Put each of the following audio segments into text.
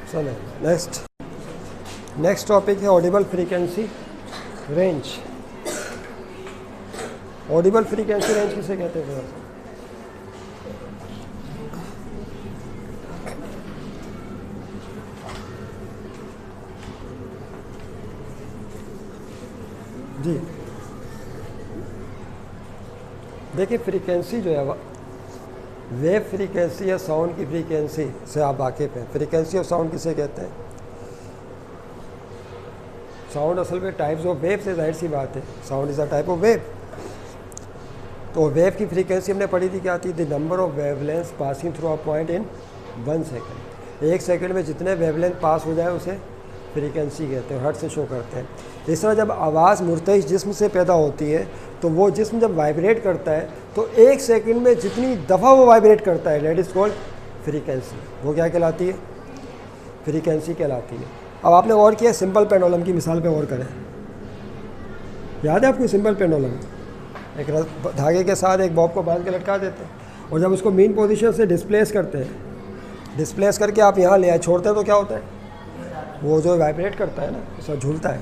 चलो next topic है Audible frequency range. Audible frequency range किसे कहते हैं? जी देखिए, फ्रीक्वेंसी जो है वेव फ्रीक्वेंसी या साउंड की फ्रीक्वेंसी से आप वाकिफ़ हैं। फ्रीक्वेंसी और साउंड किसे कहते हैं? साउंड असल में टाइप्स ऑफ वेव से जाहिर सी बात है, sound is a type of wave. तो वेव की फ्रीक्वेंसी हमने पढ़ी थी, क्या थी? The number of wavelength passing through a point in 1 second. 1 second में जितने वेवलेंथ पास हो जाए उसे फ्रीक्वेंसी कहते हैं, हर्ट्ज से शो करते हैं। इस तरह जब आवाज़ मुर्तइश जिस्म से पैदा होती है तो वो जिस्म जब वाइब्रेट करता है तो 1 सेकेंड में जितनी दफ़ा वो वाइब्रेट करता है दैट इज़ कॉल्ड फ्रीक्वेंसी। वो क्या कहलाती है? फ्रीक्वेंसी कहलाती है। अब आपने गौर किया, सिंपल पेंडुलम की मिसाल पे गौर करें। याद है आपको सिंपल पेंडुलम? एक धागे के साथ एक बॉब को बांध के लटका देते हैं और जब उसको मीन पोजीशन से डिस्प्लेस करते हैं, डिस्प्लेस करके आप यहाँ ले आए छोड़ते हैं तो क्या होता है? वो जो वाइब्रेट करता है ना, इस तरह झूलता है,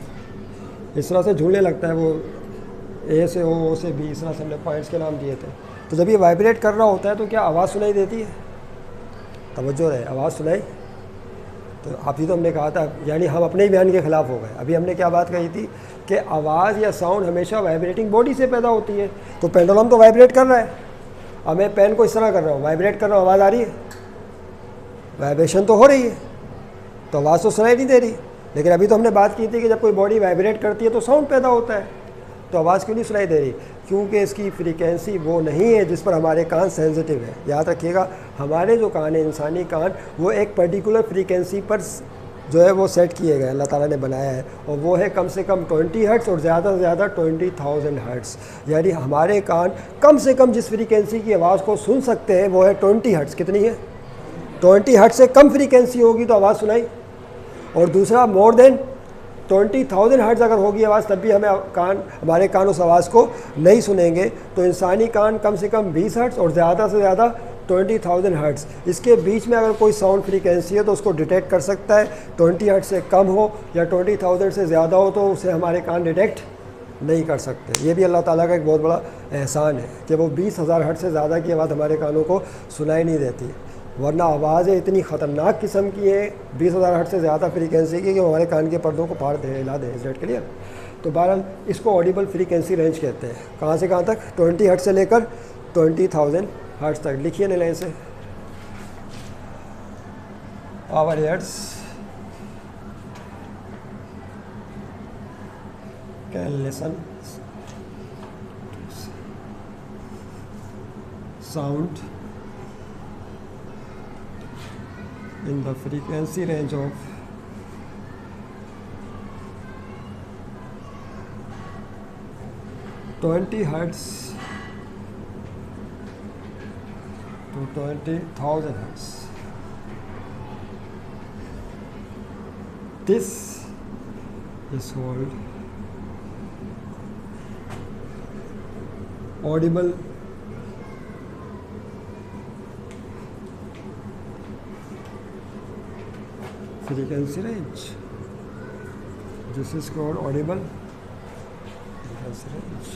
इस तरह से झूलने लगता है। वो ए से ओ से बी, इस तरह से हमने पॉइंट्स के नाम दिए थे। तो जब ये वाइब्रेट कर रहा होता है तो क्या आवाज़ सुनाई देती है? तवज्जो रहे, आवाज़ सुनाई। तो अभी तो हमने कहा था, यानी हम अपने ही बयान के ख़िलाफ़ हो गए। अभी हमने क्या बात कही थी कि आवाज़ या साउंड हमेशा वाइब्रेटिंग बॉडी से पैदा होती है। तो पेंडुलम तो वाइब्रेट कर रहा है, अब मैं पेन को इस तरह कर रहा हूँ, वाइब्रेट कर रहा हूँ, आवाज़ आ रही है? वाइब्रेशन तो हो रही है, तो आवाज़ तो सुनाई नहीं दे रही। लेकिन अभी तो हमने बात की थी कि जब कोई बॉडी वाइब्रेट करती है तो साउंड पैदा होता है। तो आवाज़ क्यों नहीं सुनाई दे रही? क्योंकि इसकी फ्रीक्वेंसी वो नहीं है जिस पर हमारे कान सेंसिटिव है। याद रखिएगा, हमारे जो कान है, इंसानी कान, वो एक पर्टिकुलर फ्रीक्वेंसी पर जो है वो सेट किए गए, अल्लाह ताला ने बनाया है, और वो है कम से कम 20 हर्ट्ज़ और ज़्यादा से ज़्यादा 20,000 हर्ट्ज़। यानी हमारे कान कम से कम जिस फ्रीक्वेंसी की आवाज़ को सुन सकते हैं वो है 20 हर्ट्ज़। कितनी है? 20 हर्ट्ज़ से कम फ्रीक्वेंसी होगी तो आवाज़ सुनाई, और दूसरा मोर देन 20,000 हर्ट्ज़ अगर होगी आवाज़ तब भी हमारे कान उस आवाज़ को नहीं सुनेंगे। तो इंसानी कान कम से कम 20 हर्ट्ज़ और ज़्यादा से ज़्यादा 20,000 हर्ट्ज़, इसके बीच में अगर कोई साउंड फ्रीक्वेंसी है तो उसको डिटेक्ट कर सकता है। 20 हर्ट्ज़ से कम हो या 20,000 से ज़्यादा हो तो उसे हमारे कान डिटेक्ट नहीं कर सकते। ये भी अल्लाह ताला का एक बहुत बड़ा एहसान है कि वो 20,000 हर्ट्ज़ से ज़्यादा की आवाज़ हमारे कानों को सुनाई नहीं देती। वरना आवाज़ें इतनी ख़तरनाक किस्म की है 20,000 हर्ट्ज़ से ज़्यादा फ्रीक्वेंसी की कि हमारे कान के पर्दों को फाड़ दे, हिला दे। Is that clear? तो बहरहाल इसको ऑडिबल फ्रीक्वेंसी रेंज कहते हैं। कहाँ से कहाँ तक? 20 हर्ट्ज़ से लेकर 20,000 हर्ट्ज़ तक। लिखिए नहीं लाइन से, our heads can listen sound in the frequency range of 20 hertz to 20,000 hertz. This is called audible frequency range. This is called audible frequency range.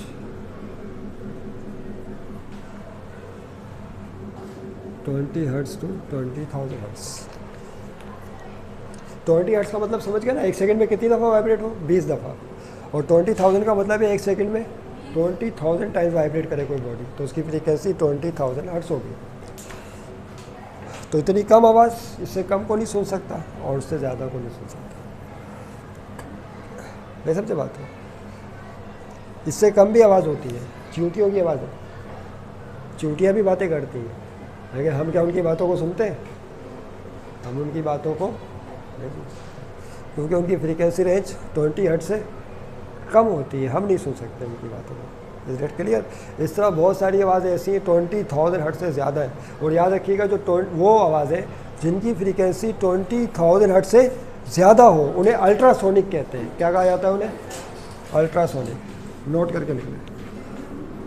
Twenty hertz to 20,000 hertz. 20 hertz का मतलब समझ गया ना? 1 second में कितनी दफ़ा vibrate हो? 20 दफ़ा। और 20,000 का मतलब है 1 सेकंड में 20,000 टाइम्स वाइब्रेट करे कोई बॉडी, तो उसकी फ्रीक्वेंसी 20,000 हर्ट्ज़ होगी। तो इतनी कम आवाज़, इससे कम को नहीं सुन सकता और उससे ज़्यादा को नहीं सुन सकता। मैं समझे बात है? इससे कम भी आवाज़ होती है, चींटियों की आवाज़ है। चींटियाँ भी बातें करती हैं, लेकिन हम क्या उनकी बातों को सुनते हैं? हम उनकी बातों को नहीं सुनते, क्योंकि उनकी फ्रीक्वेंसी रेंज 20 हर्ट्ज़ से कम होती है, हम नहीं सुन सकते उनकी बातों को। Is that clear? इस तरह बहुत सारी आवाज़ें ऐसी हैं 20,000 हर्ट्ज़ से ज़्यादा है। और याद रखिएगा, जो वो आवाज़ें जिनकी फ्रीक्वेंसी 20,000 हर्ट्ज़ से ज़्यादा हो उन्हें अल्ट्रासोनिक कहते हैं। क्या कहा जाता है उन्हें? अल्ट्रासोनिक। नोट करके लिख लें,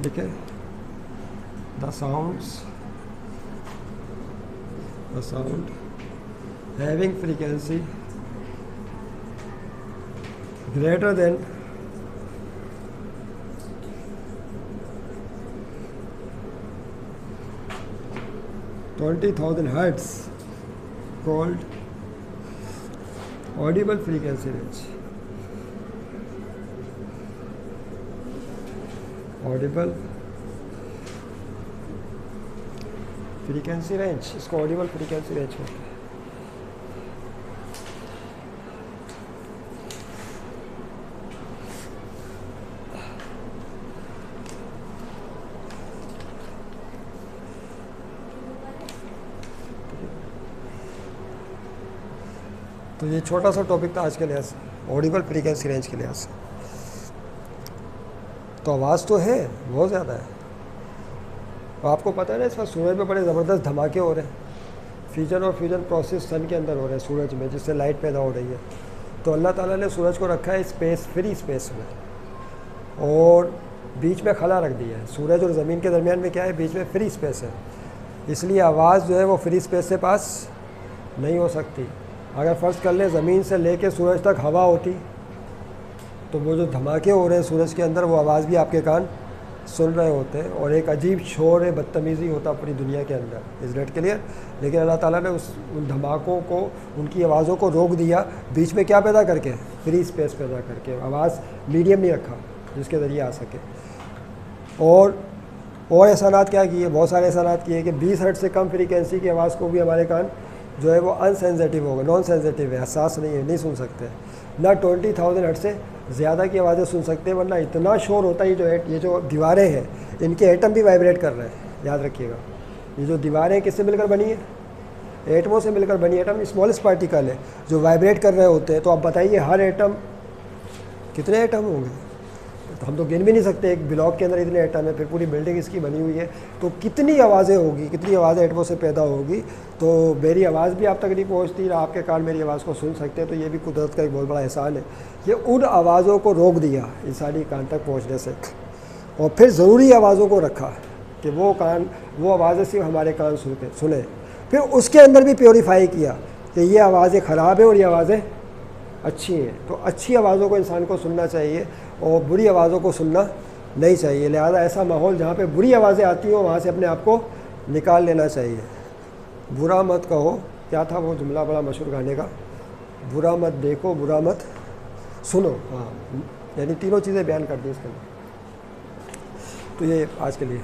ठीक है? The sound having frequency greater than 20,000 hertz called audible frequency range. Audible frequency range, इसको audible frequency range कहते हैं। तो ये छोटा सा टॉपिक था आज के लिहाज से, ऑडिबल फ्रीक्वेंसी रेंज के लिहाज से। तो आवाज़ तो है, बहुत ज़्यादा है। और आपको पता है ना, इस वक्त सूरज में बड़े ज़बरदस्त धमाके हो रहे हैं। फ्यूजन और फ्यूजन प्रोसेस सन के अंदर हो रहे हैं, सूरज में, जिससे लाइट पैदा हो रही है। तो अल्लाह ताला ने सूरज को रखा है स्पेस, फ्री स्पेस में, और बीच में खला रख दिया है। सूरज और ज़मीन के दरमियान में क्या है, बीच में फ्री स्पेस है। इसलिए आवाज़ जो है वो फ्री स्पेस से पास नहीं हो सकती। अगर फ़र्ज़ कर लें ज़मीन से लेके सूरज तक हवा होती, तो वो जो धमाके हो रहे हैं सूरज के अंदर, वो आवाज़ भी आपके कान सुन रहे होते हैं, और एक अजीब शोर है, बदतमीज़ी होता पूरी दुनिया के अंदर। इस रेट के लिए लेकिन अल्लाह ताला ने उन धमाकों को, उनकी आवाज़ों को रोक दिया, बीच में क्या पैदा करके, फ्री स्पेस पैदा करके। आवाज़ मीडियम नहीं रखा जिसके ज़रिए आ सके। और एहसानात क्या किए, बहुत सारे एहसानात किए कि 20 हर्ट्ज़ से कम फ्रीक्वेंसी की आवाज़ को भी हमारे कान जो है वो अनसेंसिटिव होगा, नॉन सेंसिटिव है, हसास नहीं है, नहीं सुन सकते। ना 20,000 हर्ट्ज़ से ज़्यादा की आवाज़ें सुन सकते हैं, वरना इतना शोर होता है। ये जो दीवारें हैं, इनके एटम भी वाइब्रेट कर रहे हैं, याद रखिएगा। ये जो दीवारें किससे मिलकर बनी है, एटमों से मिलकर बनी। एटम स्मॉलेस्ट पार्टिकल है जो वाइब्रेट कर रहे होते हैं। तो आप बताइए, हर एटम, कितने एटम होंगे, तो हम तो गिन भी नहीं सकते। एक ब्लॉक के अंदर इतने एटम है, फिर पूरी बिल्डिंग इसकी बनी हुई है, तो कितनी आवाज़ें होगी, कितनी आवाज़ें एटमों से पैदा होगी। तो मेरी आवाज़ भी आप तक नहीं पहुंचती, आपके कान मेरी आवाज़ को सुन सकते हैं। तो ये भी कुदरत का एक बहुत बड़ा एहसान है। ये उन आवाज़ों को रोक दिया इंसानी कान तक पहुँचने से, और फिर ज़रूरी आवाज़ों को रखा कि वो आवाज़ें सिर्फ हमारे कान सुने। फिर उसके अंदर भी प्योरीफाई किया कि ये आवाज़ें ख़राब है और ये आवाज़ें अच्छी हैं। तो अच्छी आवाज़ों को इंसान को सुनना चाहिए और बुरी आवाज़ों को सुनना नहीं चाहिए। लिहाजा ऐसा माहौल जहाँ पे बुरी आवाज़ें आती हो, वहाँ से अपने आप को निकाल लेना चाहिए। बुरा मत कहो, क्या था वो जुमला बड़ा मशहूर गाने का, बुरा मत देखो, बुरा मत सुनो। हाँ, यानी तीनों चीज़ें बयान कर दी इसके अंदर। तो ये आज के लिए